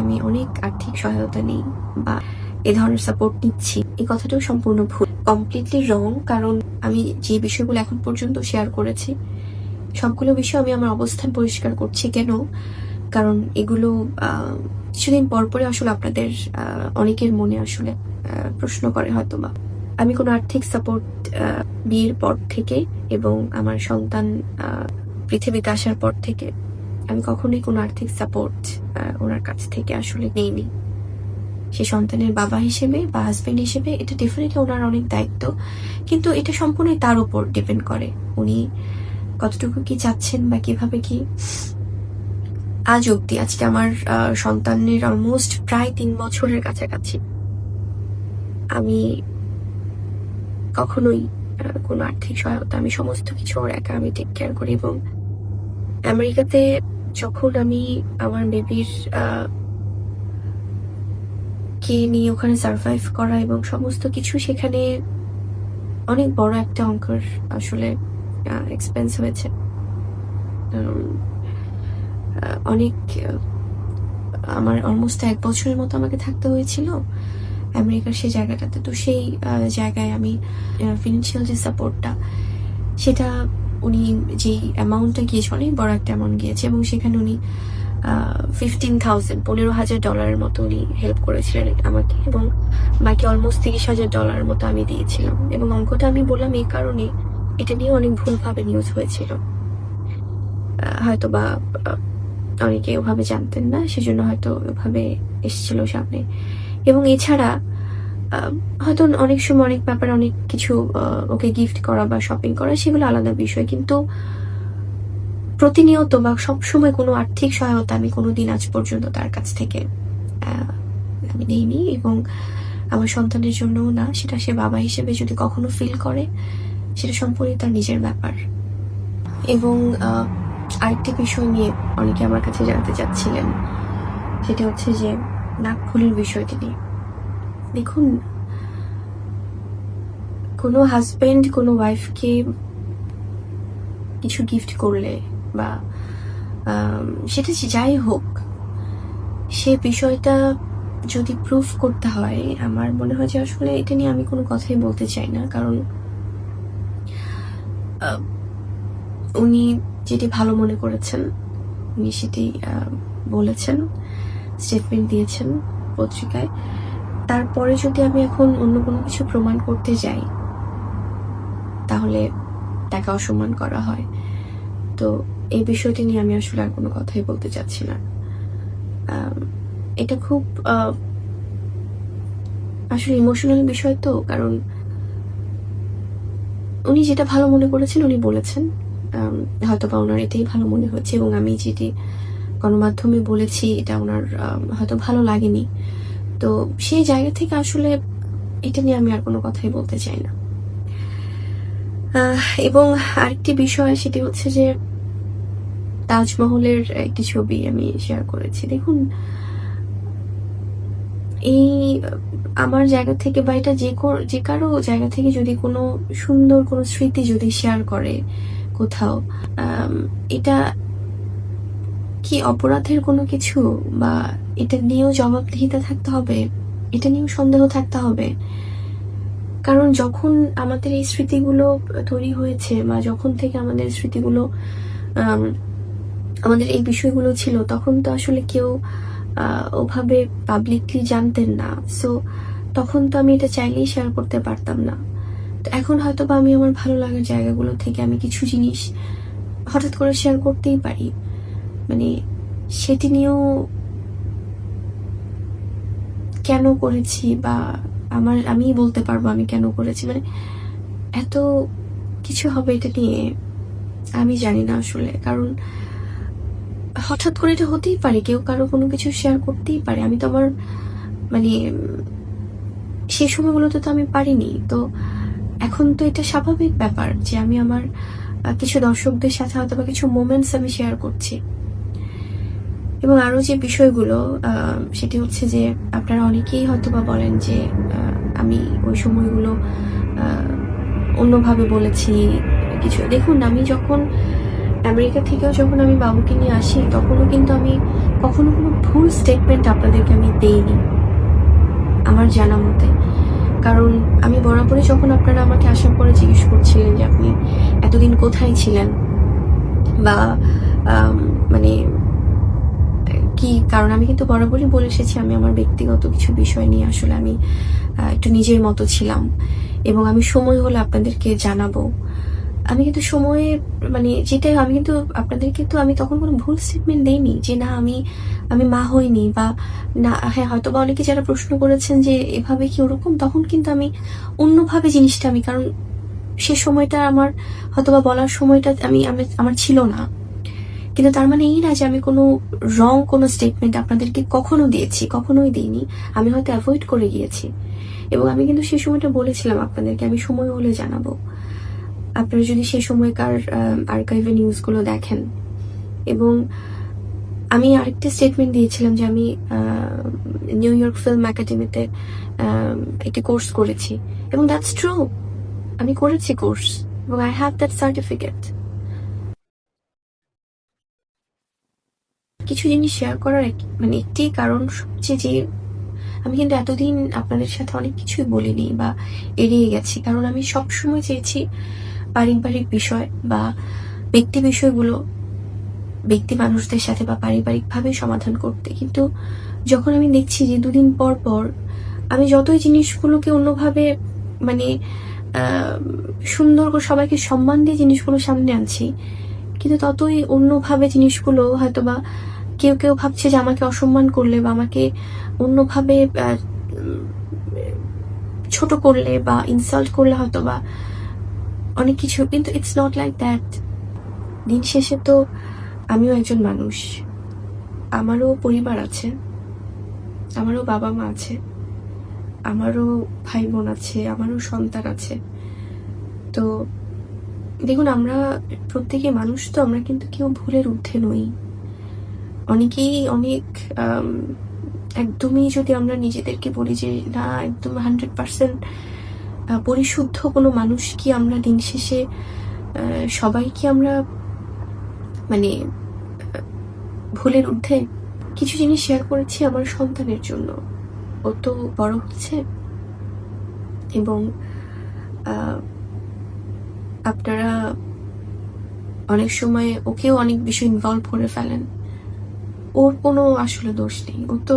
আমি অনেক আর্থিক সহায়তা নিই বা এ ধরনের সাপোর্ট নিচ্ছি, এই কথাটাও সম্পূর্ণ ভুল, কমপ্লিটলি রং। কারণ আমি যে বিষয়গুলো এখন পর্যন্ত শেয়ার করেছি সবগুলো বিষয় আমি আমার অবস্থান পরিষ্কার করছি। কেন? কারণ এগুলো কিছুদিন পরপরে আসলে আপনাদের অনেকের মনে আসলে প্রশ্ন করে হয়তোবা। আমি কোনো আর্থিক সাপোর্ট বিয়ের পর থেকে এবং আমার সন্তান পৃথিবীতে আসার পর থেকে আমি কখনোই কোনো আর্থিক সাপোর্ট ওনার কাছ থেকে আসলে নেইনি। সে সন্তানের বাবা হিসেবে বা হাজবেন্ড হিসেবে এটা ডেফিনেটলি ওনার অনেক দায়িত্ব, কিন্তু এটা সম্পূর্ণই তার উপর ডিপেন্ড করে উনি কতটুকু কি চাচ্ছেন বা কিভাবে কি। আজ অব্দি আজকে আমার সন্তানের অলমোস্ট প্রায় 3 বছরের কাছাকাছি আমি কখনোই কোনো আর্থিক সহায়তা, আমি সমস্ত কিছু ওর একা আমি টেক কেয়ার করি। এবং আমেরিকাতে যখন আমি আমার বেবির কে নিয়ে ওখানে সার্ভাইভ করা এবং সমস্ত কিছু, সেখানে অনেক বড় একটা অঙ্কের আসলে এক্সপেন্স হয়েছে। অনেক আমার অলমোস্ট 1 বছরের মতো আমাকে থাকতে হয়েছিল আমেরিকার সেই জায়গাটাতে। তো সেই জায়গায় আমি ফিনান্সিয়াল যে সাপোর্টটা, সেটা উনি যেই অ্যামাউন্টটা গিয়েছে অনেক বড় একটা অ্যামাউন্ট গিয়েছে, এবং সেখানে উনি $15,000 মতো উনি হেল্প করেছিলেন আমাকে, এবং বাকি অলমোস্ট $30,000 মতো আমি দিয়েছিলাম। এবং অঙ্কটা আমি বললাম এই কারণে, এটা নিয়ে অনেক ভুলভাবে নিউজ হয়েছিল, হয়তো বা অনেকে ওভাবে জানতেন না, সেজন্য হয়তো ওভাবে এসেছিল সামনে। এবং এছাড়া হয়তো অনেক সময় অনেক ব্যাপারে অনেক কিছু ওকে গিফট করা বা শপিং করা সেগুলো আলাদা বিষয়, কিন্তু প্রতিনিয়ত বা সবসময় কোনো আর্থিক সহায়তা আমি কোনোদিন আজ পর্যন্ত তার কাছ থেকে আমি নেইনি। এবং আমার সন্তানের জন্যও না, সেটা সে বাবা হিসেবে যদি কখনো ফিল করে সেটা সম্পূর্ণ তার নিজের ব্যাপার। এবং আরেকটি বিষয় নিয়ে অনেকে আমার কাছে জানতে চাচ্ছিলেন, সেটা হচ্ছে যে নাকফুলের বিষয়টি নিয়ে। দেখুন, কোনো হাজবেন্ড কোনো ওয়াইফকে কিছু গিফট করলে বা সেটা যাই হোক, সে বিষয়টা যদি প্রুফ করতে হয়, আমার মনে হয় যে আসলে এটা নিয়ে আমি কোনো কথাই বলতে চাই না। কারণ উনি যেটি ভালো মনে করেছেন উনি সেটি বলেছেন, স্টেটমেন্ট দিয়েছেন পত্রিকায়। তারপরে যদি আমি এখন অন্য কোনো কিছু প্রমাণ করতে যাই তাহলে তাকে অসম্মান করা হয়। তো এই বিষয়টি নিয়ে আমি আসলে আর কোনো কথাই বলতে চাচ্ছি না। এটা খুব আসলে ইমোশনাল বিষয় তো, কারণ উনি যেটা ভালো মনে করেছেন উনি বলেছেন, হয়তো বা ওনার এটাই ভালো মনে হচ্ছে, এবং আমি যেটি গণমাধ্যমে বলেছি এটা ওনার হয়তো ভালো লাগেনি। তো সেই জায়গা থেকে আসলে এটা নিয়ে আমি আর কোনো কথাই বলতে চাই না। এবং আরেকটি বিষয়, সেটি হচ্ছে যে তাজমহলের একটি ছবি আমি শেয়ার করেছি। দেখুন, এই আমার জায়গা থেকে বা এটা যে কারো জায়গা থেকে যদি কোনো সুন্দর কোনো স্মৃতি যদি শেয়ার করে কোথাও, এটা কি অপরাধের কোনো কিছু, বা এটা নিয়েও জবাবদিহিতা থাকতে হবে, এটা নিয়েও সন্দেহ থাকতে হবে? কারণ যখন আমাদের এই স্মৃতিগুলো তৈরি হয়েছে বা যখন থেকে আমাদের স্মৃতিগুলো আমাদের এই বিষয়গুলো ছিল, তখন তো আসলে কেউ ওভাবে পাবলিকলি জানতেন না। সো তখন তো আমি এটা চাইলেই শেয়ার করতে পারতাম না। তো এখন হয়তো বা আমি আমার ভালো লাগার জায়গাগুলো থেকে আমি কিছু জিনিস হঠাৎ করে শেয়ার করতেই পারি, মানে সেটি নিয়েও কেন করেছি বা আমিই বলতে পারবো আমি কেন করেছি, মানে এত কিছু হবে এটা নিয়ে আমি জানি না আসলে। কারণ হঠাৎ করে এটা হতেই পারে, কেউ কারো কোনো কিছু শেয়ার করতেই পারে। আমি তো আমার মানে সেই সময়গুলোতে তো আমি পারিনি। তো এখন তো এটা স্বাভাবিক ব্যাপার যে আমি আমার কিছু দর্শকদের সাথে হয়তো বা কিছু মোমেন্টস আমি শেয়ার করছি। এবং আরো যে বিষয়গুলো, সেটি হচ্ছে যে আপনারা অনেকেই হয়তো বা বলেন যে আমি ওই সময়গুলো অন্যভাবে বলেছি কিছু। দেখুন, আমি যখন আমেরিকা থেকেও যখন আমি বাবুকে নিয়ে আসি, তখনও কিন্তু আমি কখনো কোনো ভুল স্টেটমেন্ট আপনাদেরকে আমি দেইনি আমার জানা মতে। কারণ আমি বরাবরই যখন আপনারা আমাকে আসার পরে জিজ্ঞেস করছিলেন যে আপনি এতদিন কোথায় ছিলেন বা মানে কি কারণ, আমি কিন্তু বরাবরই বলে এসেছি আমি আমার ব্যক্তিগত কিছু বিষয় নিয়ে আসলে আমি একটু নিজের মতো ছিলাম, এবং আমি সময় হলে আপনাদেরকে জানাবো। আমি কিন্তু সময়ে মানে যেটাই আমি কিন্তু আপনাদেরকে তো আমি তখন কোনো ভুল স্টেটমেন্ট দেইনি যে না আমি আমি মা হইনি বা না। হ্যাঁ, হয়তো বা অনেকে যারা প্রশ্ন করেছেন যে এভাবে কি ওরকম, তখন কিন্তু আমি অন্যভাবে জিনিসটা আমি, কারণ সে সময়টা আমার হয়তোবা বলার সময়টা আমি আমার ছিল না। কিন্তু তার মানে এই না যে আমি কোনো রং কোনো স্টেটমেন্ট আপনাদেরকে কখনো দিয়েছি, কখনোই দিইনি। আমি হয়তো অ্যাভয়েড করে গিয়েছি, এবং আমি কিন্তু সেই সময়টা বলেছিলাম আপনাদেরকে আমি সময় হলে জানাবো। আপনারা যদি সেই সময়কার আর্কাইভে নিউজগুলো দেখেন, এবং আমি আরেকটা স্টেটমেন্ট দিয়েছিলাম যে আমি নিউ ইয়র্ক ফিল্ম একাডেমিতে একটি কোর্স করেছি, এবং দ্যাটস ট্রু, আমি করেছি কোর্স এবং আই হ্যাভ দ্যাট সার্টিফিকেট। কিছু জিনিস শেয়ার করার মানে একটি কারণ হচ্ছে যে আমি কিন্তু এতদিন আপনাদের সাথে অনেক কিছুই বলিনি বা এড়িয়ে গেছি, কারণ আমি সবসময় চেয়েছি পারিবারিক বিষয় বা ব্যক্তি বিষয়গুলো ব্যক্তি মানুষদের সাথে বা পারিবারিকভাবে সমাধান করতে। কিন্তু যখন আমি দেখছি যে দুদিন পর পর আমি যতই জিনিসগুলোকে অন্যভাবে মানে সুন্দর করে সবাইকে সম্মান দিয়ে জিনিসগুলো সামনে আনছি, কিন্তু ততই অন্যভাবে জিনিসগুলো হয়তোবা কেউ কেউ ভাবছে যে আমাকে অসম্মান করলে বা আমাকে অন্যভাবে ছোট করলে বা ইনসাল্ট করলে হয়তোবা অনেক কিছু, কিন্তু ইটস নট লাইক দ্যাট। দিন শেষে তো আমিও একজন মানুষ, আমারও পরিবার আছে, আমারও বাবা মা আছে, আমারও ভাই বোন আছে, আমারও সন্তান আছে। তো দেখুন, আমরা প্রত্যেকে মানুষ, তো আমরা কিন্তু কেউ ভুলের ঊর্ধ্বে নই। অনেকেই অনেক একদমই যদি আমরা নিজেদেরকে বলি যে না একদম 100% পরিশুদ্ধ কোনো মানুষ কি আমরা, দিন শেষে সবাই কি আমরা মানে ভুলের ঊর্ধ্বে? কিছু জিনিস শেয়ার করেছি আমার সন্তানের জন্য, ও তো বড় হচ্ছে, এবং আপনারা অনেক সময় ওকেও অনেক বিষয় ইনভলভ করে ফেলেন। ওর কোনো আসলে দোষ নেই, ও তো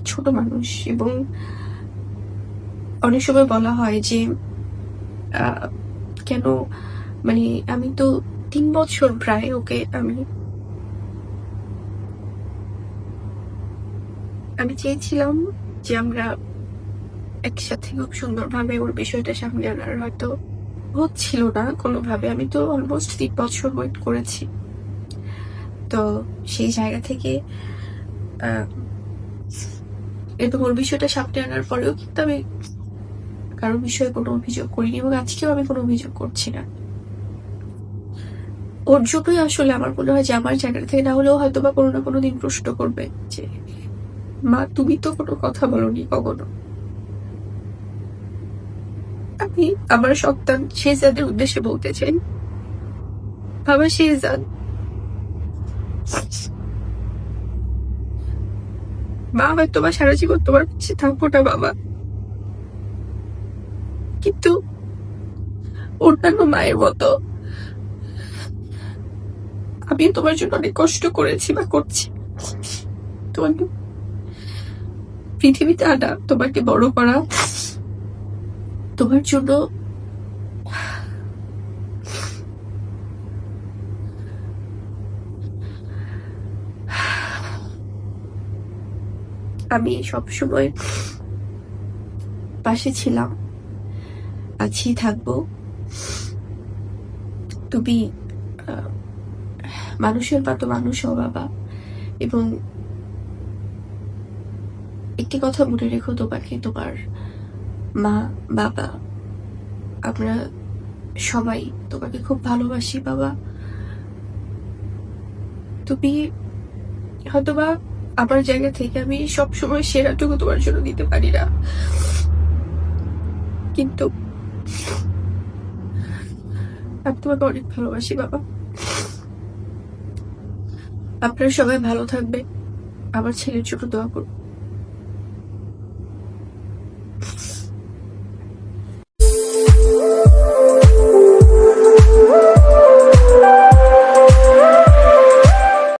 ছোট মানুষ। এবং অনেক সময় বলা হয় যে কেন মানে আমি তো 3 বছর প্রায় ওকে আমি চেয়েছিলাম যে আমরা একসাথে খুব সুন্দরভাবে ওর বিষয়টা সামনে আনার, হয়তো হচ্ছিল না কোনোভাবে। আমি তো অলমোস্ট 3 বছর ওয়েট করেছি। তো সেই জায়গা থেকে এবং ওর বিষয়টা সামনে আনার পরেও কিন্তু আমি কারোর বিষয়ে কোনো অভিযোগ করিনি, এবং আজকেও আমি কোনো অভিযোগ করছি না। ওর জন্যই আসলে আমার মনে হয় যে আমার জায়গা থেকে না হলেও হয়তো বা কোনো না কোনো দিন প্রশ্ন করবে যে মা তুমি তো কোনো কথা বলনি কখনো। আমি আমার সন্তান শেহজাদের উদ্দেশ্যে বলতে চাই, বাবা শেহজাদ, মা হয়তো বা সারা জীবন তোমার কাছে থাকবো না বাবা, কিন্তু অন্যান্য মায়ের মতো আমি তোমার জন্য অনেক কষ্ট করেছি বা করছি। তোমাকে পৃথিবীতে আনা, তোমাকে বড় করা, তোমার জন্য আমি সবসময় পাশে ছিলাম, আছি, থাকবো। তুমি মানুষের মতো মানুষ হও বাবা, এবং একটি কথা মনে রেখো, তোমাকে তোমার মা বাবা আমরা সবাই তোমাকে খুব ভালোবাসি বাবা। তুমি হয়তোবা আমার জায়গা থেকে আমি সবসময় সেরাটুকু তোমার জন্য দিতে পারি না, কিন্তু আমি তোমাকে অনেক ভালোবাসি বাবা। আপনারা সবাই ভালো থাকবে, আমার ছেলের জন্য দোয়া করুন।